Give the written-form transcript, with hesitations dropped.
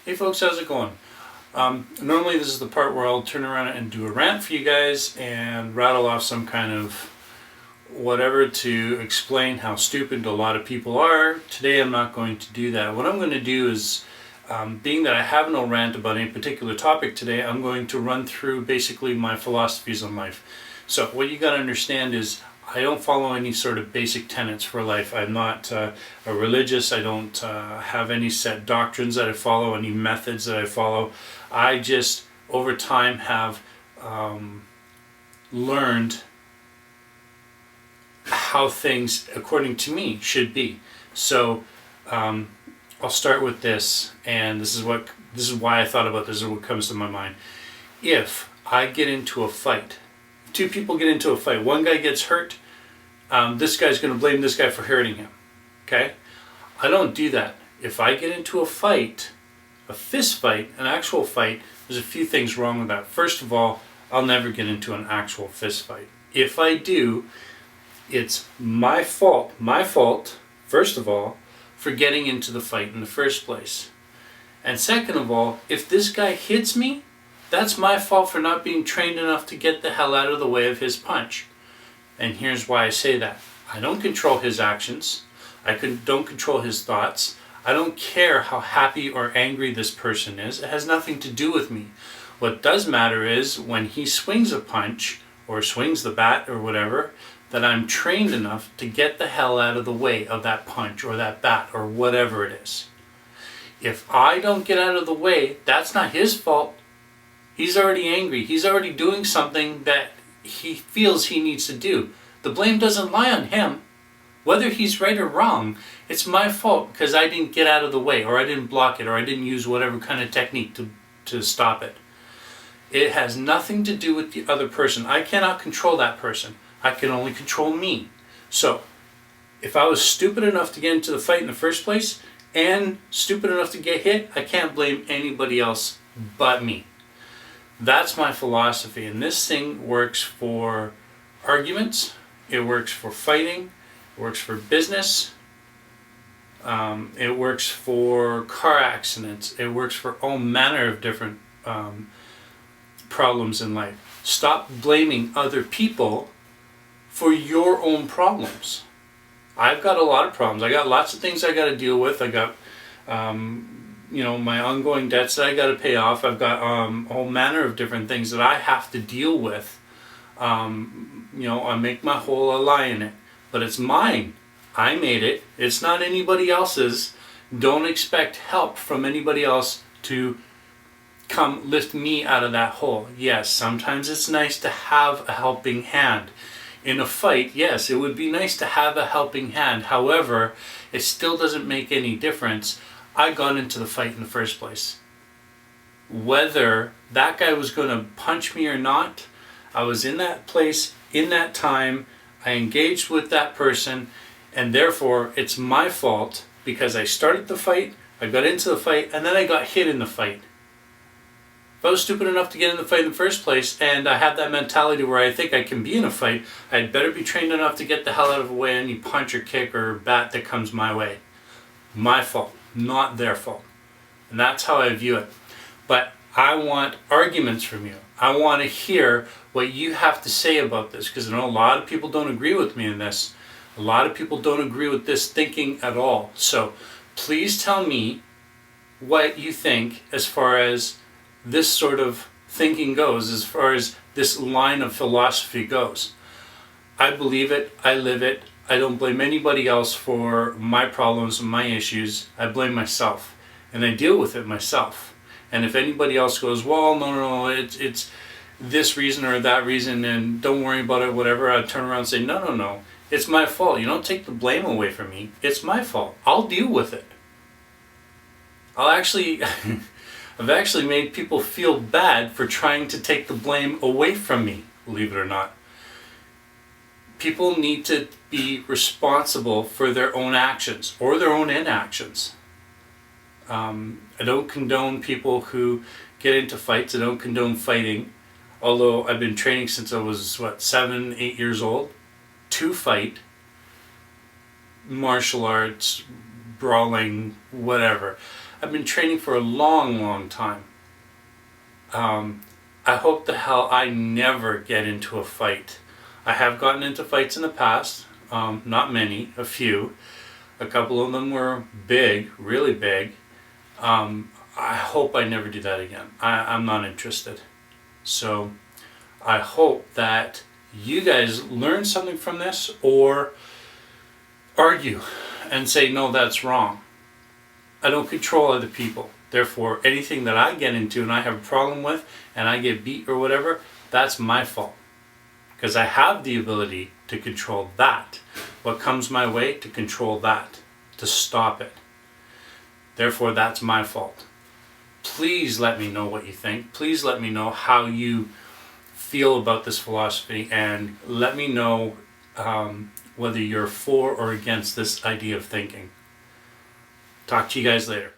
Hey folks, how's it going? Normally this is the part where I'll turn around and do a rant for you guys and rattle off some kind of whatever to explain how stupid a lot of people are. Today I'm not going to do that. What I'm going to do is, being that I have no rant about any particular topic today, I'm going to run through basically my philosophies on life. So what you got to understand is I don't follow any sort of basic tenets for life. I'm not a religious. I don't have any set doctrines that I follow, any methods that I follow. I just, over time, have learned how things, according to me, should be. So I'll start with this, and this is why I thought about this. This is what comes to my mind. If I get into a fight, two people get into a fight, one guy gets hurt, this guy's going to blame this guy for hurting him. Okay? I don't do that. If I get into a fight, a fist fight, an actual fight, there's a few things wrong with that. First of all, I'll never get into an actual fist fight. If I do, it's my fault, first of all, for getting into the fight in the first place. And second of all, if this guy hits me, that's my fault for not being trained enough to get the hell out of the way of his punch. And here's why I say that. I don't control his actions. Don't control his thoughts. I don't care how happy or angry this person is. It has nothing to do with me. What does matter is when he swings a punch or swings the bat or whatever, that I'm trained enough to get the hell out of the way of that punch or that bat or whatever it is. If I don't get out of the way, that's not his fault. He's already angry. He's already doing something that he feels he needs to do. The blame doesn't lie on him. Whether he's right or wrong, it's my fault because I didn't get out of the way, or I didn't block it, or I didn't use whatever kind of technique to stop it. It has nothing to do with the other person. I cannot control that person. I can only control me. So, if I was stupid enough to get into the fight in the first place, and stupid enough to get hit, I can't blame anybody else but me. That's my philosophy, and this thing works for arguments, it works for fighting, it works for business, it works for car accidents, it works for all manner of different problems in life. Stop blaming other people for your own problems. I've got a lot of problems. I got lots of things I got to deal with. I got my ongoing debts that I got to pay off. I've got a whole manner of different things that I have to deal with. I make my whole lie in it, but it's mine. I made it. It's not anybody else's. Don't expect help from anybody else to come lift me out of that hole. Yes, sometimes it's nice to have a helping hand. In a fight, yes, it would be nice to have a helping hand. However, it still doesn't make any difference. I got into the fight in the first place. Whether that guy was going to punch me or not, I was in that place, in that time, I engaged with that person, and therefore it's my fault because I started the fight, I got into the fight, and then I got hit in the fight. If I was stupid enough to get in the fight in the first place, and I have that mentality where I think I can be in a fight, I'd better be trained enough to get the hell out of the way any punch or kick or bat that comes my way. My fault, not their fault. And that's how I view it. But I want arguments from you. I want to hear what you have to say about this, because I know a lot of people don't agree with me in this. A lot of people don't agree with this thinking at all. So please tell me what you think as far as this sort of thinking goes, as far as this line of philosophy goes. I believe it, I live it, I don't blame anybody else for my problems and my issues. I blame myself, and I deal with it myself. And if anybody else goes, well, no, it's this reason or that reason, and don't worry about it, whatever, I'd turn around and say, no, it's my fault. You don't take the blame away from me. It's my fault. I'll deal with it. I've actually made people feel bad for trying to take the blame away from me, believe it or not. People need to be responsible for their own actions or their own inactions. I don't condone people who get into fights. I don't condone fighting, although I've been training since I was, 7, 8 years old to fight. Martial arts, brawling, whatever. I've been training for a long, long time. I hope the hell I never get into a fight. I have gotten into fights in the past, not many, a few. A couple of them were big, really big. I hope I never do that again. I'm not interested. So I hope that you guys learn something from this, or argue and say, no, that's wrong. I don't control other people. Therefore, anything that I get into and I have a problem with and I get beat or whatever, that's my fault. Because I have the ability to control that. What comes my way, to control that, to stop it. Therefore, that's my fault. Please let me know what you think. Please let me know how you feel about this philosophy, and let me know whether you're for or against this idea of thinking. Talk to you guys later.